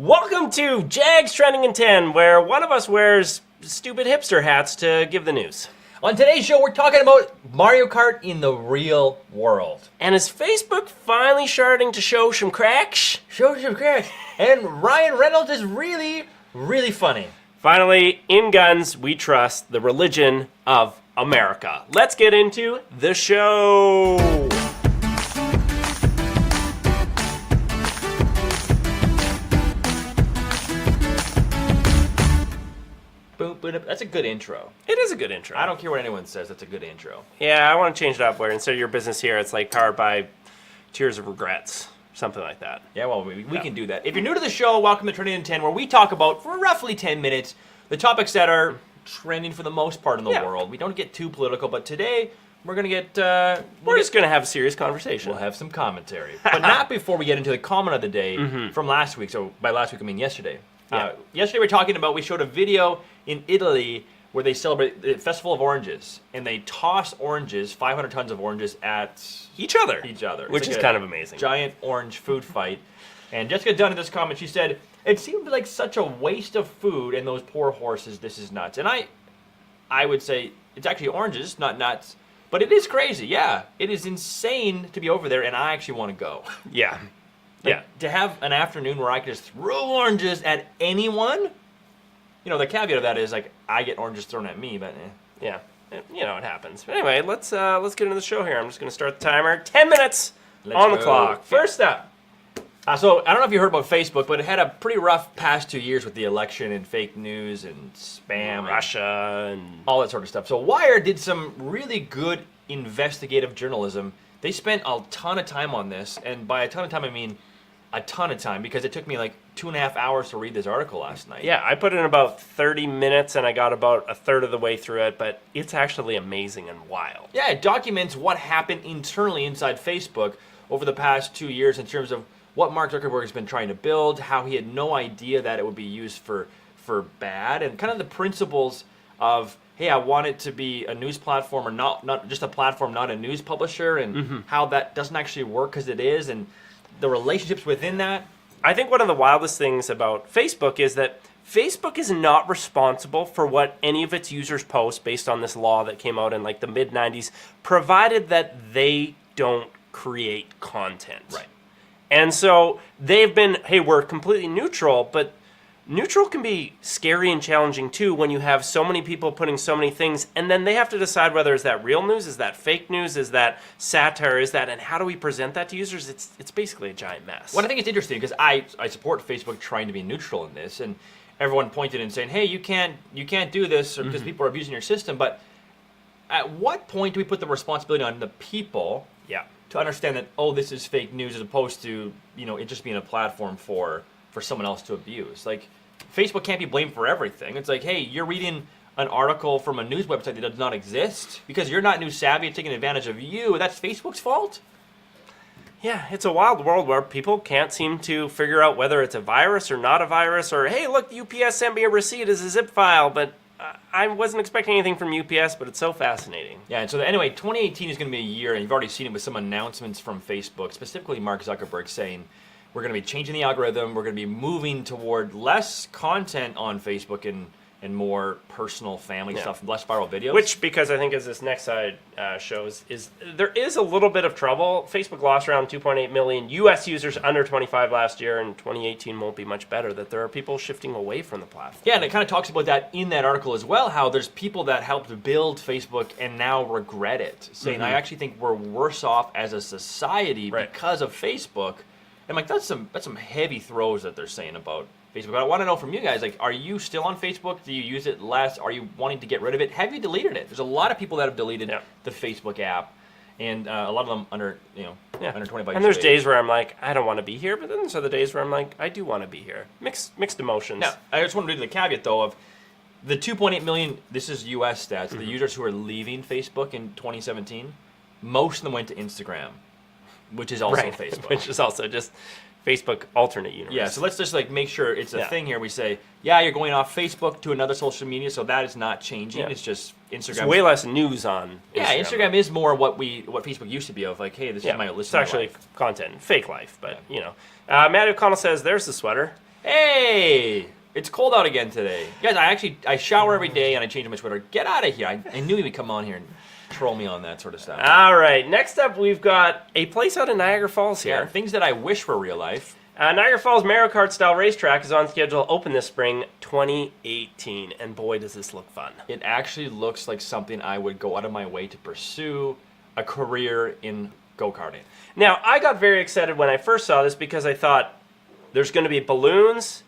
Welcome to Jags Trending in 10, where one of us wears stupid hipster hats to give the news. On today's show, we're talking about Mario Kart in the real world. And is Facebook finally starting to show some cracks? Show some cracks. And Ryan Reynolds is really, really funny. Finally, in guns, we trust the religion of America. Let's get into the show. Boom, boom, that's a good intro. It is a good intro. I don't care what anyone says, that's a good intro. Yeah, I want to change it up where instead of your business here, it's like powered by Tears of Regrets. Something like that. Yeah, well, we can do that. If you're new to the show, welcome to Trending in 10, where we talk about, for roughly 10 minutes, the topics that are trending for the most part in the world. We don't get too political, but today we're going to get... we're just going to have a serious conversation. We'll have some commentary. But not before we get into the comment of the day from last week. So by last week, I mean yesterday. Yesterday we were talking about, we showed a video in Italy where they celebrate the Festival of Oranges, and they toss oranges, 500 tons of oranges at each other. Which is kind of amazing. Giant orange food fight. And Jessica Dunn in this comment, she said, "It seemed like such a waste of food, and those poor horses, this is nuts." And I would say it's actually oranges, not nuts. But it is crazy, yeah. It is insane to be over there, and I actually want to go. Yeah. To have an afternoon where I can just throw oranges at anyone. You know, the caveat of that is, like, I get oranges thrown at me, but Yeah, you know, it happens. But anyway, let's get into the show here. I'm just going to start the timer. 10 minutes on the clock. First up. So, I don't know if you heard about Facebook, but it had a pretty rough past 2 years with the election and fake news and spam. Russia and all that sort of stuff. So, Wired did some really good investigative journalism. They spent a ton of time on this, and by a ton of time, I mean a ton of time, because it took me like 2.5 hours to read this article last night. Yeah, I put in about 30 minutes, and I got about a third of the way through it, but it's actually amazing and wild. Yeah, it documents what happened internally inside Facebook over the past 2 years in terms of what Mark Zuckerberg has been trying to build, how he had no idea that it would be used for bad, and kind of the principles of, hey, I want it to be a news platform, or not just a platform, not a news publisher, and how that doesn't actually work because it is, and the relationships within that. I think one of the wildest things about Facebook is that Facebook is not responsible for what any of its users post based on this law that came out in like the mid-90s, provided that they don't create content. Right. And so they've been, hey, we're completely neutral, but neutral can be scary and challenging too when you have so many people putting so many things, and then they have to decide whether is that real news, is that fake news, is that satire, and how do we present that to users? It's basically a giant mess. Well, I think it's interesting because I support Facebook trying to be neutral in this, and everyone pointed and saying, hey, you can't do this because people are abusing your system. But at what point do we put the responsibility on the people to understand that, oh, this is fake news, as opposed to, you know, it just being a platform for someone else to abuse? Like, Facebook can't be blamed for everything. It's like, hey, you're reading an article from a news website that does not exist because you're not news savvy and taking advantage of you. That's Facebook's fault? Yeah, it's a wild world where people can't seem to figure out whether it's a virus or not a virus, or, hey, look, UPS sent me a receipt as a zip file, but I wasn't expecting anything from UPS, but it's so fascinating. Yeah, and so anyway, 2018 is going to be a year, and you've already seen it with some announcements from Facebook, specifically Mark Zuckerberg saying, we're going to be changing the algorithm. We're going to be moving toward less content on Facebook and more personal family stuff, less viral videos. Which, because I think as this next slide shows, is there is a little bit of trouble. Facebook lost around 2.8 million U.S. users under 25 last year, and 2018 won't be much better, that there are people shifting away from the platform. Yeah, and it kind of talks about that in that article as well, how there's people that helped build Facebook and now regret it, saying, I actually think we're worse off as a society because of Facebook. And like, that's some heavy throws that they're saying about Facebook. But I want to know from you guys, like, are you still on Facebook? Do you use it less? Are you wanting to get rid of it? Have you deleted it? There's a lot of people that have deleted the Facebook app, and a lot of them under 25 years. And there's days where I'm like, I don't want to be here, but then there's other days where I'm like, I do want to be here. Mixed emotions. Now, I just want to do the caveat though of the 2.8 million. This is U.S. stats. The users who are leaving Facebook in 2017, most of them went to Instagram, which is also Facebook. Which is also just Facebook alternate universe. Yeah, so let's just like make sure it's a thing here. We say, yeah, you're going off Facebook to another social media, so that is not changing. It's just Instagram. It's way less news on Instagram. Yeah, Instagram is more what Facebook used to be of, like, hey, this is my list. It's actually content, fake life, but you know. Matt O'Connell says, there's the sweater. Hey, it's cold out again today. Guys, I shower every day and I change my sweater. Get out of here. I knew he would come on here and troll me on that sort of stuff. All right, next up we've got a place out in Niagara Falls here. Yeah, things that I wish were real life. Niagara Falls Mario Kart style racetrack is on schedule to open this spring 2018, and boy does this look fun. It actually looks like something I would go out of my way to pursue a career in go-karting. Now, I got very excited when I first saw this because I thought there's going to be balloons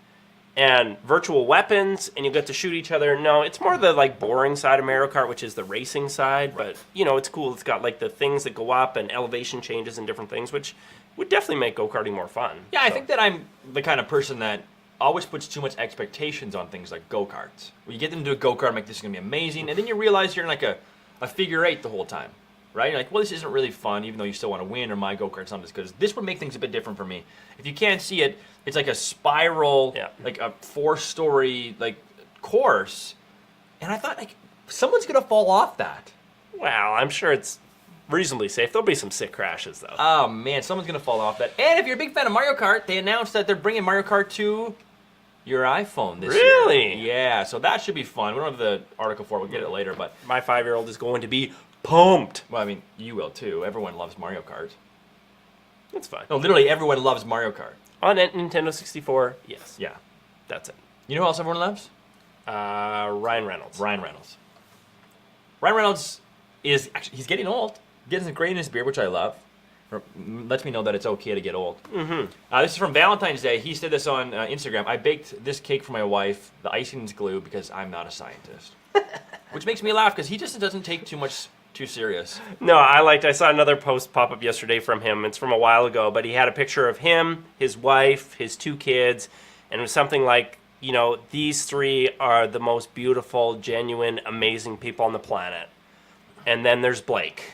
and virtual weapons, and you get to shoot each other. No, it's more the like boring side of Mario Kart, which is the racing side. Right. But you know, it's cool. It's got like the things that go up and elevation changes and different things, which would definitely make go-karting more fun. Yeah, I think that I'm the kind of person that always puts too much expectations on things like go-karts. When you get them to do a go-kart, like this is going to be amazing, and then you realize you're in like a figure eight the whole time. Right? You're like, well, this isn't really fun, even though you still want to win, or my go-kart's not as good. This would make things a bit different for me. If you can't see it, it's like a spiral, like a 4-story like course. And I thought, like, someone's going to fall off that. Well, I'm sure it's reasonably safe. There'll be some sick crashes, though. Oh, man, someone's going to fall off that. And if you're a big fan of Mario Kart, they announced that they're bringing Mario Kart to your iPhone this year. Really? Yeah, so that should be fun. We don't have the article for it. We'll get it later, but... My 5-year-old is going to be pumped. Well, I mean, you will, too. Everyone loves Mario Kart. That's fine. No, literally everyone loves Mario Kart. On Nintendo 64, yes. Yeah. That's it. You know who else everyone loves? Ryan Reynolds. Ryan Reynolds. Ryan Reynolds is actually, he's getting old. Getting some gray in his beard, which I love. Lets me know that it's okay to get old. Mm-hmm. This is from Valentine's Day. He said this on Instagram. I baked this cake for my wife. The icing is glue because I'm not a scientist. Which makes me laugh because he just doesn't take too serious. No, I saw another post pop up yesterday from him. It's from a while ago, but he had a picture of him, his wife, his 2 kids, and it was something like, you know, these 3 are the most beautiful, genuine, amazing people on the planet. And then there's Blake,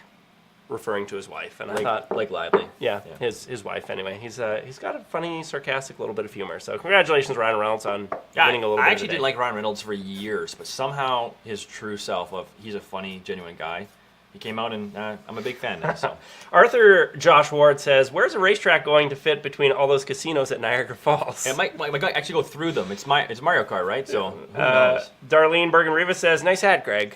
referring to his wife. And I thought, Blake Lively. yeah. His wife anyway. He's got a funny, sarcastic little bit of humor. So congratulations, Ryan Reynolds, on winning a little bit. I actually today. didn't like Ryan Reynolds for years, but somehow his true self of he's a funny, genuine guy. He came out, and I'm a big fan now. So Arthur Josh Ward says, "Where's a racetrack going to fit between all those casinos at Niagara Falls?" and my guy actually go through them. It's Mario Kart, right? So who knows? Darlene Bergen Rivas says, "Nice hat, Greg.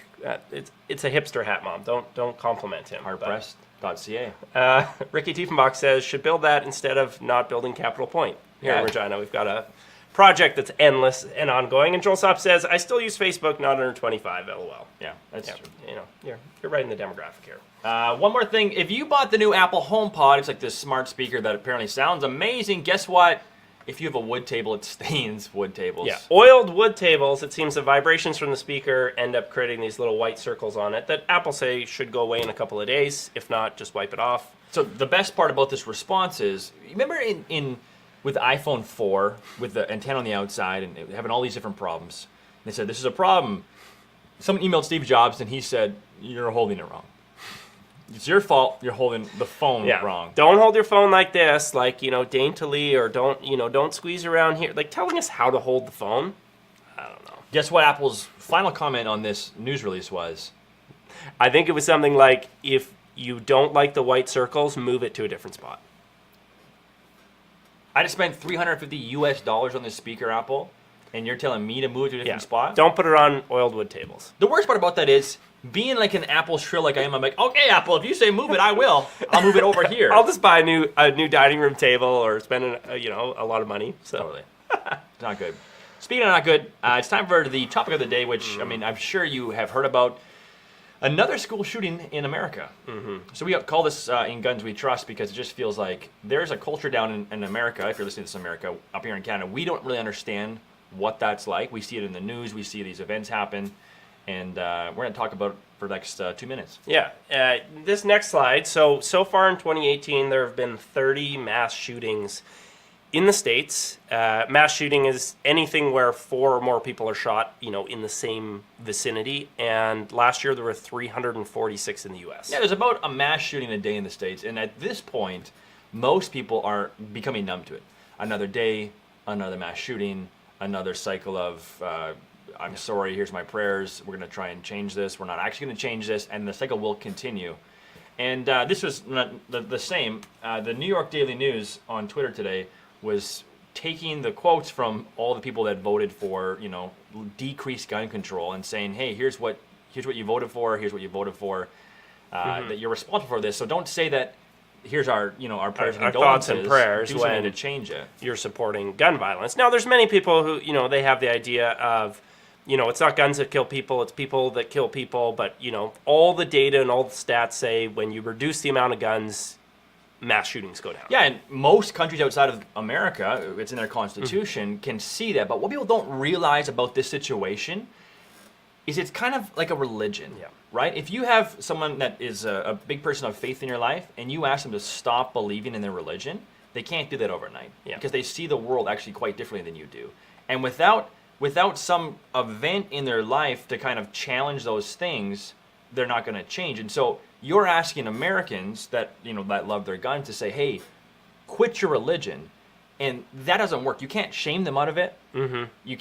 It's a hipster hat, Mom. Don't compliment him." Hardpressed.ca. Ricky Tiefenbach says, "Should build that instead of not building Capitol Point here in Yeah. Regina. We've got a project that's endless and ongoing." And Joel Sopp says, "I still use Facebook, not under 25. LOL." Yeah, that's true. You know, you're right in the demographic here. One more thing. If you bought the new Apple HomePod, it's like this smart speaker that apparently sounds amazing. Guess what? If you have a wood table, it stains wood tables. Yeah, oiled wood tables. It seems the vibrations from the speaker end up creating these little white circles on it that Apple say should go away in a couple of days. If not, just wipe it off. So the best part about this response is, remember in with the iPhone 4 with the antenna on the outside and having all these different problems. And they said this is a problem. Someone emailed Steve Jobs and he said you're holding it wrong. It's your fault. You're holding the phone wrong. Don't hold your phone like this, like, you know, daintily, or don't squeeze around here. Like telling us how to hold the phone. I don't know. Guess what Apple's final comment on this news release was? I think it was something like, if you don't like the white circles, move it to a different spot. I just spent $350 on this speaker, Apple, and you're telling me to move it to a different spot? Don't put it on oiled wood tables. The worst part about that is, being like an Apple shrill like I am, I'm like, okay, Apple, if you say move it, I will. I'll move it over here. I'll just buy a new dining room table or spend a lot of money. So Totally. It's not good. Speaking of not good, it's time for the topic of the day, which, I mean, I'm sure you have heard about. Another school shooting in America. Mm-hmm. So we call this In Guns We Trust because it just feels like there's a culture down in America, if you're listening to this in America, up here in Canada, we don't really understand what that's like. We see it in the news, we see these events happen, and we're going to talk about it for the next 2 minutes. Yeah, this next slide. So far in 2018, there have been 30 mass shootings in the States. Mass shooting is anything where 4 or more people are shot, in the same vicinity. And last year there were 346 in the U.S. Yeah, there's about a mass shooting a day in the States. And at this point, most people are becoming numb to it. Another day, another mass shooting, another cycle of, I'm sorry, here's my prayers. We're going to try and change this. We're not actually going to change this. And the cycle will continue. And this was not the same. The New York Daily News on Twitter today was taking the quotes from all the people that voted for, decreased gun control and saying, hey, here's what you voted for, here's what you voted for, that you're responsible for this. So don't say that. Here's our prayers and our thoughts and condolences. prayers Do something when to change it. you're supporting gun violence. Now, there's many people who, they have the idea of, it's not guns that kill people, it's people that kill people. But, all the data and all the stats say when you reduce the amount of guns, mass shootings go down. Yeah, and most countries outside of America, it's in their constitution, can see that. But what people don't realize about this situation is it's kind of like a religion, right? If you have someone that is a big person of faith in your life and you ask them to stop believing in their religion, they can't do that overnight because they see the world actually quite differently than you do. And without some event in their life to kind of challenge those things, they're not going to change. And so you're asking Americans that that love their guns to say, hey, quit your religion. And that doesn't work. You can't shame them out of it. Mm-hmm. You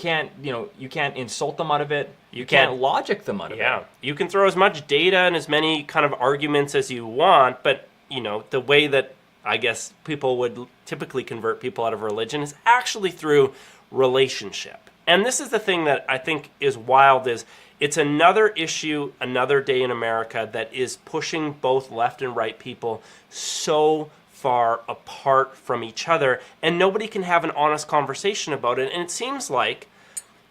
can't insult them out of it. You can't logic them out of it. Yeah, you can throw as much data and as many kind of arguments as you want, but the way that I guess people would typically convert people out of religion is actually through relationship. And this is the thing that I think is wild is it's another issue, another day in America that is pushing both left and right people so far apart from each other, and nobody can have an honest conversation about it. And it seems like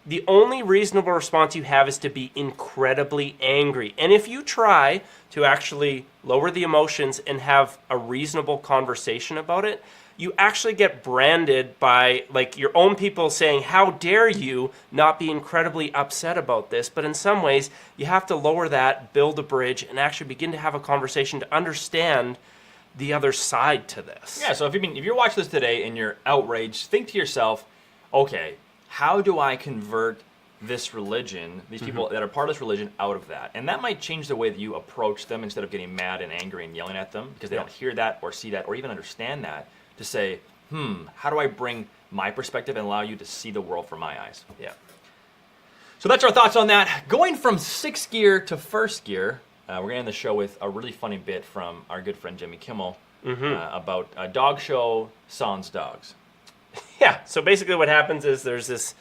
the only reasonable response you have is to be incredibly angry. And if you try to actually lower the emotions and have a reasonable conversation about it, you actually get branded by like your own people saying, how dare you not be incredibly upset about this? But in some ways, you have to lower that, build a bridge, and actually begin to have a conversation to understand the other side to this. Yeah, so if you're watching this today and you're outraged, think to yourself, okay, how do I convert this religion, these people that are part of this religion, out of that? And that might change the way that you approach them instead of getting mad and angry and yelling at them because they don't hear that or see that or even understand that, to say, how do I bring my perspective and allow you to see the world from my eyes? Yeah. So that's our thoughts on that. Going from sixth gear to first gear, we're going to end the show with a really funny bit from our good friend Jimmy Kimmel about a dog show sans dogs. Yeah, so basically what happens is there's this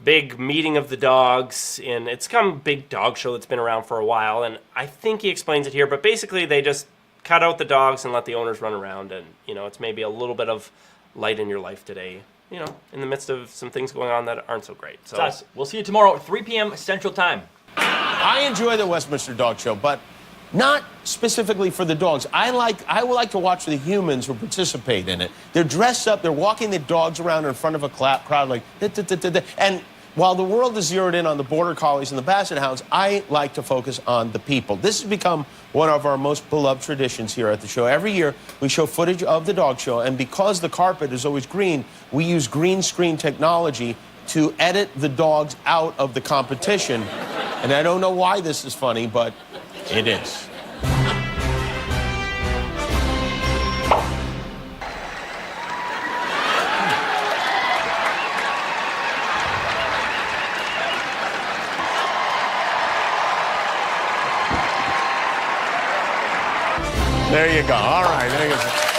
big meeting of the dogs, and it's come a big dog show that's been around for a while, and I think he explains it here, but basically they just cut out the dogs and let the owners run around, and, it's maybe a little bit of light in your life today, in the midst of some things going on that aren't so great. So we'll see you tomorrow at 3 p.m. Central Time. I enjoy the Westminster Dog Show, but not specifically for the dogs. I would like to watch the humans who participate in it. They're dressed up, they're walking the dogs around in front of a crowd like, and while the world is zeroed in on the Border Collies and the Basset Hounds, I like to focus on the people. This has become one of our most beloved traditions here at the show. Every year, we show footage of the dog show, and because the carpet is always green, we use green screen technology to edit the dogs out of the competition. And I don't know why this is funny, but it is. There you go. All right. There you go.